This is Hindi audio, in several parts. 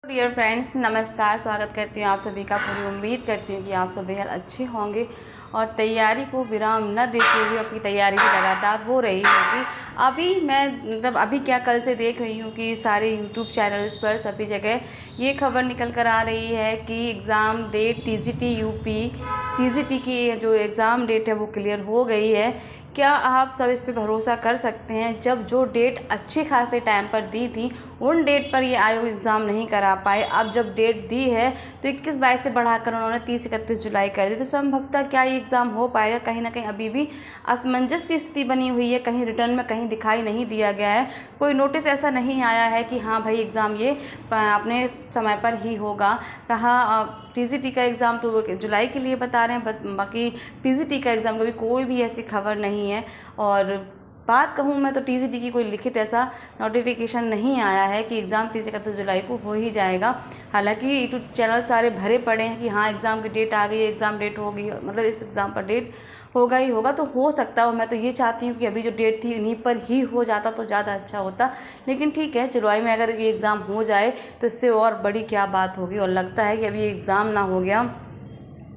डियर फ्रेंड्स, नमस्कार। स्वागत करती हूँ आप सभी का। पूरी उम्मीद करती हूँ कि आप सब बेहद अच्छे होंगे और तैयारी को विराम न देते हुए अपनी तैयारी भी लगातार हो रही होगी। अभी मैं अभी क्या कल से देख रही हूँ कि सारे यूट्यूब चैनल्स पर सभी जगह ये खबर निकल कर आ रही है कि exam date TGT UP TGT की जो एग्ज़ाम डेट है वो क्लियर हो गई है। क्या आप सब इस पे भरोसा कर सकते हैं? जब जो डेट अच्छे खासे टाइम पर दी थी उन डेट पर ये आयोग एग्ज़ाम नहीं करा पाए। अब जब डेट दी है तो 21-22 से बढ़ाकर उन्होंने 30-31 जुलाई कर दी। तो संभवतः क्या ये एग्ज़ाम हो पाएगा? कहीं ना कहीं अभी भी असमंजस की स्थिति बनी हुई है। कहीं रिटर्न में कहीं दिखाई नहीं दिया गया है, कोई नोटिस ऐसा नहीं आया है कि हाँ भाई एग्ज़ाम ये अपने समय पर ही होगा। रहा टीजीटी का एग्ज़ाम तो वो जुलाई के लिए बता रहे हैं, बाकी टीजीटी का एग्ज़ाम का भी कोई भी ऐसी खबर नहीं है। और बात कहूँ मैं तो टीजीटी की कोई लिखित ऐसा नोटिफिकेशन नहीं आया है कि एग्ज़ाम 30-31 जुलाई को हो ही जाएगा। हालांकि यूट्यूब चैनल सारे भरे पड़े हैं कि हाँ एग्ज़ाम की डेट आ गई, एग्ज़ाम डेट हो गई, मतलब इस एग्ज़ाम पर डेट होगा ही होगा। तो हो सकता है, मैं तो ये चाहती हूँ कि अभी जो डेट थी इन्हीं पर ही हो जाता तो ज़्यादा अच्छा होता। लेकिन ठीक है, जुलाई में अगर ये एग्ज़ाम हो जाए तो इससे और बड़ी क्या बात होगी। और लगता है कि अभी एग्ज़ाम ना हो गया,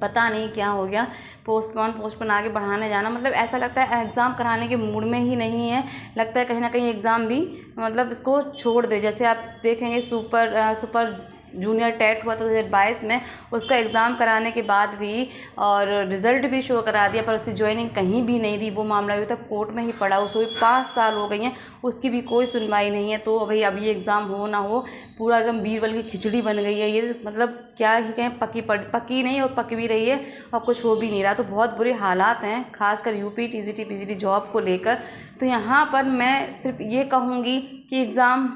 पता नहीं क्या हो गया, पोस्टपोन आगे बढ़ाने जाना, मतलब ऐसा लगता है एग्ज़ाम कराने के मूड में ही नहीं है। लगता है कहीं ना कहीं एग्ज़ाम भी मतलब इसको छोड़ दे। जैसे आप देखेंगे सुपर जूनियर टेट हुआ था 2022 में, उसका एग्ज़ाम कराने के बाद भी और रिज़ल्ट भी शो करा दिया पर उसकी ज्वाइनिंग कहीं भी नहीं दी। वो मामला अभी तक कोर्ट में ही पड़ा, उसको भी 5 साल हो गई हैं, उसकी भी कोई सुनवाई नहीं है। तो भाई अभी एग्ज़ाम हो ना हो, पूरा एकदम बीरबल की खिचड़ी बन गई है ये। मतलब क्या ही कहें, पकी नहीं और पक भी रही है और कुछ हो भी नहीं रहा। तो बहुत बुरे हालात हैं, खासकर यूपी टीजीटी पीजीटी जॉब को लेकर। तो यहाँ पर मैं सिर्फ ये कहूँगी कि एग्ज़ाम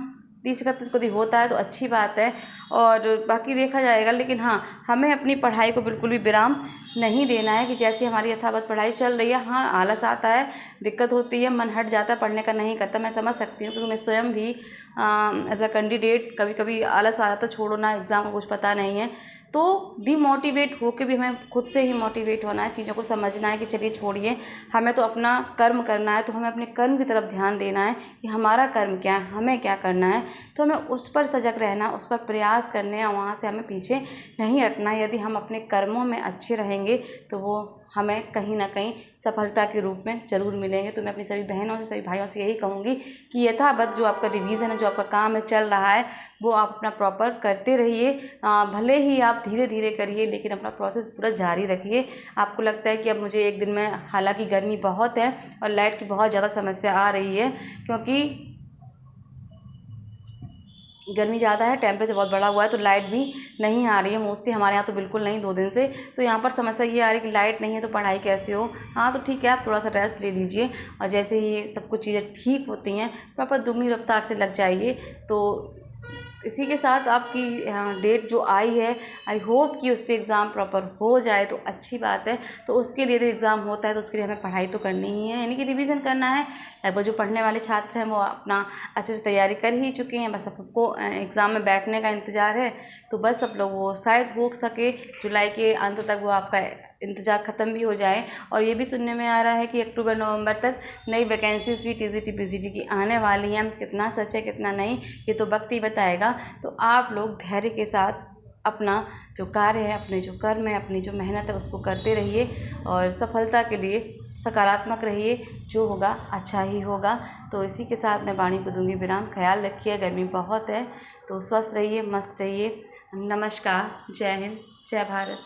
30-31 को होता है तो अच्छी बात है और बाकी देखा जाएगा। लेकिन हाँ, हमें अपनी पढ़ाई को बिल्कुल भी विराम नहीं देना है कि जैसे हमारी यथावत पढ़ाई चल रही है। हाँ, आलस आता है, दिक्कत होती है, मन हट जाता है, पढ़ने का नहीं करता, मैं समझ सकती हूँ क्योंकि मैं स्वयं भी एज अ कैंडिडेट कभी कभी आलस आ जाता, छोड़ो ना एग्ज़ाम का कुछ पता नहीं है। तो डिमोटिवेट होकर भी हमें खुद से ही मोटिवेट होना है, चीज़ों को समझना है कि चलिए छोड़िए, हमें तो अपना कर्म करना है। तो हमें अपने कर्म की तरफ ध्यान देना है कि हमारा कर्म क्या है, हमें क्या करना है। तो हमें उस पर सजग रहना, उस पर प्रयास करने हैं, वहाँ से हमें पीछे नहीं हटना। यदि हम अपने कर्मों में अच्छे रहेंगे तो वो हमें कहीं ना कहीं सफलता के रूप में ज़रूर मिलेंगे। तो मैं अपनी सभी बहनों से, सभी भाइयों से यही कहूँगी कि यथावत जो आपका रिवीजन है, जो आपका काम है चल रहा है, वो आप अपना प्रॉपर करते रहिए। भले ही आप धीरे धीरे करिए लेकिन अपना प्रोसेस पूरा जारी रखिए। आपको लगता है कि अब मुझे एक दिन में, हालांकि गर्मी बहुत है और लाइट की बहुत ज़्यादा समस्या आ रही है क्योंकि गर्मी ज़्यादा है, टेम्परेचर बहुत बढ़ा हुआ है, तो लाइट भी नहीं आ रही है मोस्टली। हमारे यहाँ तो बिल्कुल नहीं, 2 दिन से। तो यहाँ पर समस्या ये आ रही है कि लाइट नहीं है तो पढ़ाई कैसे हो। हाँ तो ठीक है, आप थोड़ा सा रेस्ट ले लीजिए और जैसे ही सब कुछ चीज़ें ठीक होती हैं प्रॉपर दुगनी रफ्तार से लग जाइए। तो इसी के साथ आपकी डेट जो आई है, आई होप कि उस पर एग्ज़ाम प्रॉपर हो जाए तो अच्छी बात है। तो उसके लिए यदि एग्ज़ाम होता है तो उसके लिए हमें पढ़ाई तो करनी ही है, यानी कि रिवीजन करना है। लगभग जो पढ़ने वाले छात्र हैं वो अपना अच्छे से तैयारी कर ही चुके हैं, बस सबको एग्ज़ाम में बैठने का इंतज़ार है। तो बस सब लोग वो शायद हो सके जुलाई के अंत तक वो आपका इंतज़ार ख़त्म भी हो जाए। और ये भी सुनने में आ रहा है कि अक्टूबर नवंबर तक नई वैकेंसीज भी टीजीटी पीजीटी की आने वाली हैं। कितना सच है कितना नहीं ये तो वक्त ही बताएगा। तो आप लोग धैर्य के साथ अपना जो कार्य है, अपने जो कर्म है, अपनी जो मेहनत है उसको करते रहिए और सफलता के लिए सकारात्मक रहिए, जो होगा अच्छा ही होगा। तो इसी के साथ मैं वाणी को दूंगी विराम। ख्याल रखिए, गर्मी बहुत है, तो स्वस्थ रहिए, मस्त रहिए। नमस्कार, जय हिंद, जय भारत।